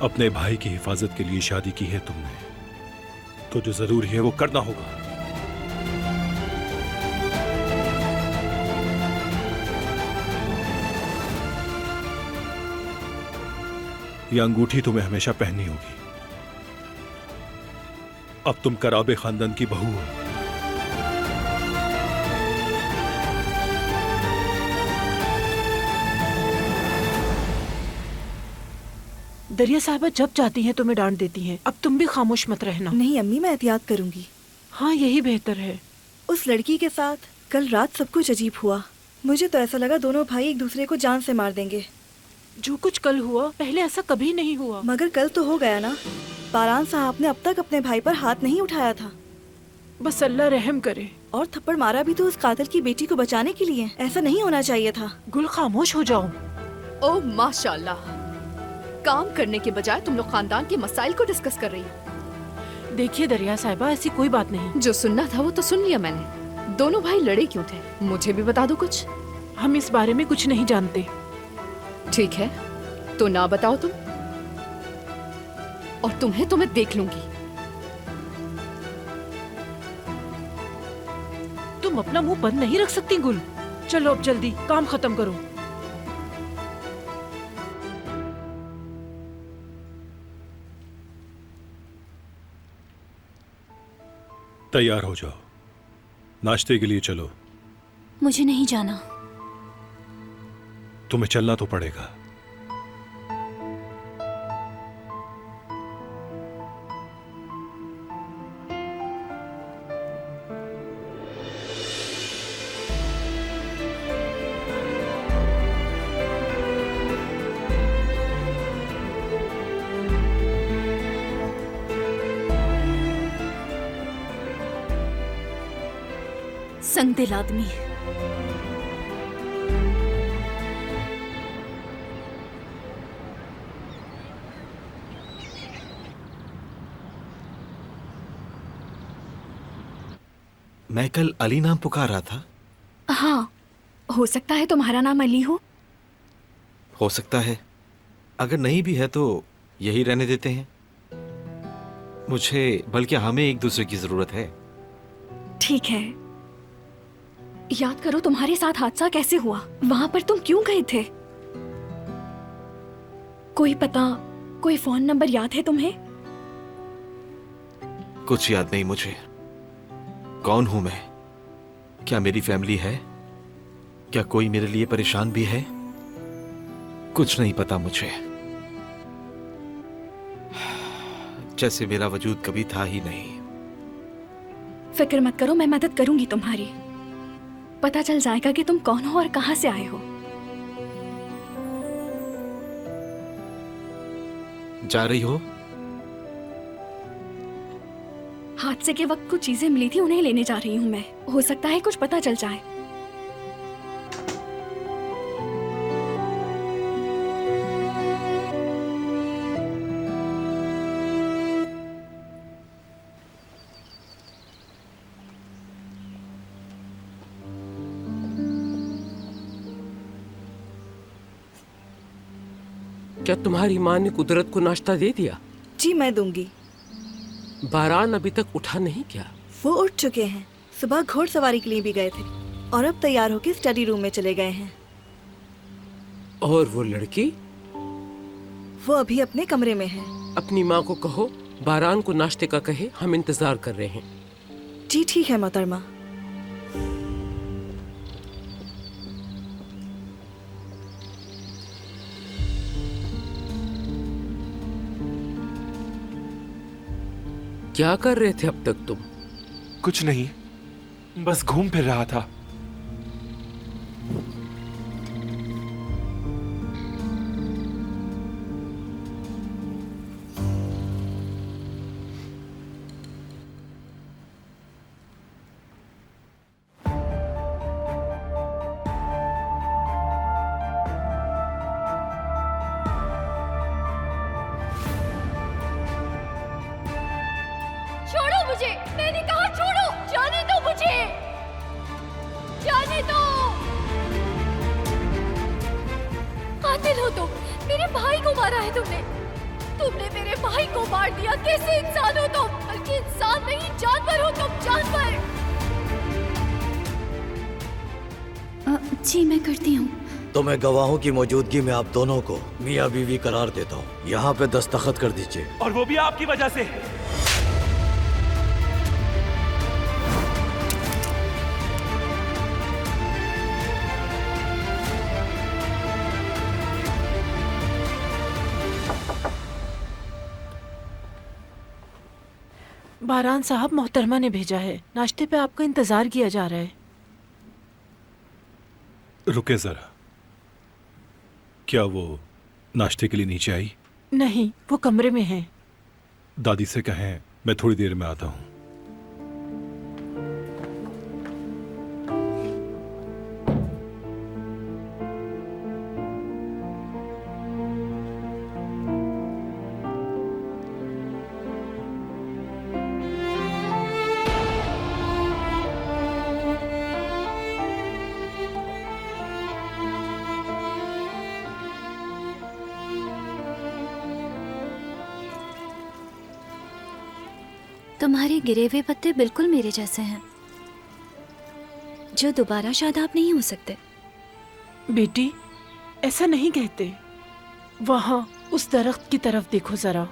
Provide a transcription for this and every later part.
अपने भाई की हिफाजत के लिए शादी की है तुमने, तो जो जरूरी है वो करना होगा। यह अंगूठी तुम्हें हमेशा पहननी होगी। अब तुम कराबे खानदान की बहू हो। दरिया साहिबा जब चाहती हैं तुम्हें डांट देती हैं। अब तुम भी खामोश मत रहना। नहीं अम्मी, मैं एहतियात करूंगी। हाँ, यही बेहतर है। उस लड़की के साथ कल रात सब कुछ अजीब हुआ। मुझे तो ऐसा लगा दोनों भाई एक दूसरे को जान से मार देंगे। जो कुछ कल हुआ पहले ऐसा कभी नहीं हुआ। मगर कल तो हो गया ना। बारान साहब ने अब तक अपने भाई पर हाथ नहीं उठाया था। बस अल्लाह रहम करे। और थप्पड़ मारा भी तो उस कातिल की बेटी को बचाने के लिए। ऐसा नहीं होना चाहिए था। गुल, खामोश हो जाओ। ओह माशाल्लाह, काम करने के बजाय तुम लोग खानदान के मसाइल को डिस्कस कर रही हो। देखिए दरिया साहिबा, ऐसी कोई बात नहीं। जो सुनना था वो तो सुन लिया मैंने। दोनों भाई लड़े क्यों थे, मुझे भी बता दो कुछ। हम इस बारे में कुछ नहीं जानते। ठीक है, तो ना बताओ तुम, और तुम्हें तो मैं देख लूंगी। तुम अपना मुंह बंद नहीं रख सकती गुल। चलो अब जल्दी काम खत्म करो। तैयार हो जाओ, नाश्ते के लिए चलो। मुझे नहीं जाना। तुम्हें चलना तो पड़ेगा। संगदिल आदमी। मैं कल अली नाम पुकार रहा था। हाँ, हो सकता है तुम्हारा नाम अली हो सकता है, अगर नहीं भी है तो यही रहने देते हैं। मुझे बल्कि हमें एक दूसरे की जरूरत है। ठीक है, याद करो तुम्हारे साथ हादसा कैसे हुआ। वहां पर तुम क्यों गए थे? कोई पता, कोई फोन नंबर याद है तुम्हें? कुछ याद नहीं मुझे। कौन हूं मैं? क्या मेरी फैमिली है? क्या कोई मेरे लिए परेशान भी है? कुछ नहीं पता मुझे। जैसे मेरा वजूद कभी था ही नहीं। फिक्र मत करो, मैं मदद करूंगी तुम्हारी। पता चल जाएगा कि तुम कौन हो और कहां से आए हो। जा रही हो? हादसे के वक्त कुछ चीजें मिली थी, उन्हें लेने जा रही हूं मैं। हो सकता है कुछ पता चल जाए। क्या तुम्हारी माँ ने कुदरत को नाश्ता दे दिया? जी मैं दूंगी। बारान अभी तक उठा नहीं क्या? वो उठ चुके हैं। सुबह घोड़सवारी के लिए भी गए थे और अब तैयार होकर स्टडी रूम में चले गए हैं। और वो लड़की? वो अभी अपने कमरे में है। अपनी माँ को कहो बारान को नाश्ते का कहे, हम इंतजार कर रहे हैं। जी ठीक है मोहतरमा। क्या कर रहे थे अब तक तुम? कुछ नहीं, बस घूम फिर रहा था। छोड़ो मुझे, मैंने कहा छोड़ो, जाने दो मुझे, जाने दो। कातिल हो तुम, मेरे भाई को मारा है तुमने। तुमने मेरे भाई को मार दिया। कैसे इंसान हो तुम? बल्कि इंसान नहीं, जानवर हो तुम, जानवर। जी मैं करती हूँ। तो मैं गवाहों की मौजूदगी में आप दोनों को मियाँ बीवी करार देता हूँ। यहाँ पे दस्तखत कर दीजिए। और वो भी आपकी वजह से। बारान साहब, मोहतरमा ने भेजा है। नाश्ते पे आपका इंतजार किया जा रहा है। रुके जरा, क्या वो नाश्ते के लिए नीचे आई? नहीं, वो कमरे में है। दादी से कहें मैं थोड़ी देर में आता हूँ। तुम्हारे गिरे हुए पत्ते बिल्कुल मेरे जैसे हैं, जो दोबारा शादाब नहीं हो सकते। बेटी, ऐसा नहीं कहते। वहाँ उस दरख्त की तरफ देखो जरा।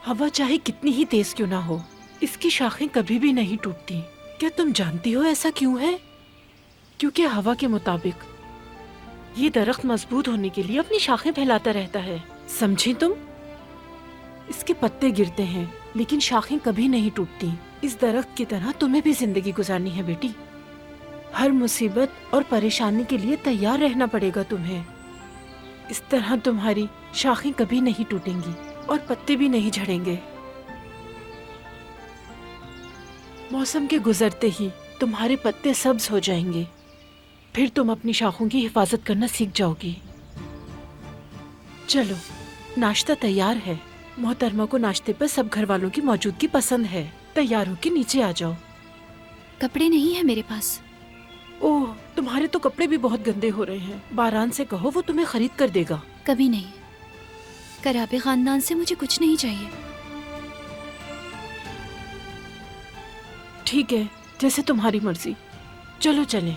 हवा चाहे कितनी ही तेज क्यों ना हो, इसकी शाखें कभी भी नहीं टूटती। क्या तुम जानती हो ऐसा क्यों है? क्योंकि हवा के मुताबिक ये दरख्त मजबूत होने के लिए अपनी शाखें फैलाता रहता है। समझी तुम? इसके पत्ते गिरते हैं लेकिन शाखें कभी नहीं टूटती। इस दरख्त की तरह तुम्हें भी जिंदगी गुजारनी है बेटी। हर मुसीबत और परेशानी के लिए तैयार रहना पड़ेगा तुम्हें। इस तरह तुम्हारी शाखें कभी नहीं टूटेंगी और पत्ते भी नहीं झड़ेंगे। मौसम के गुजरते ही तुम्हारे पत्ते सब्ज हो जाएंगे। फिर तुम अपनी शाखों की हिफाजत करना सीख जाओगी। चलो, नाश्ता तैयार है। मोहतरमा को नाश्ते पर सब घर वालों की मौजूदगी पसंद है। तैयार होकर नीचे आ जाओ। कपड़े नहीं है मेरे पास। ओह, तुम्हारे तो कपड़े भी बहुत गंदे हो रहे हैं। बारान से कहो, वो तुम्हें खरीद कर देगा। कभी नहीं। कराबे खानदान से मुझे कुछ नहीं चाहिए। ठीक है, जैसे तुम्हारी मर्जी। चलो चलें।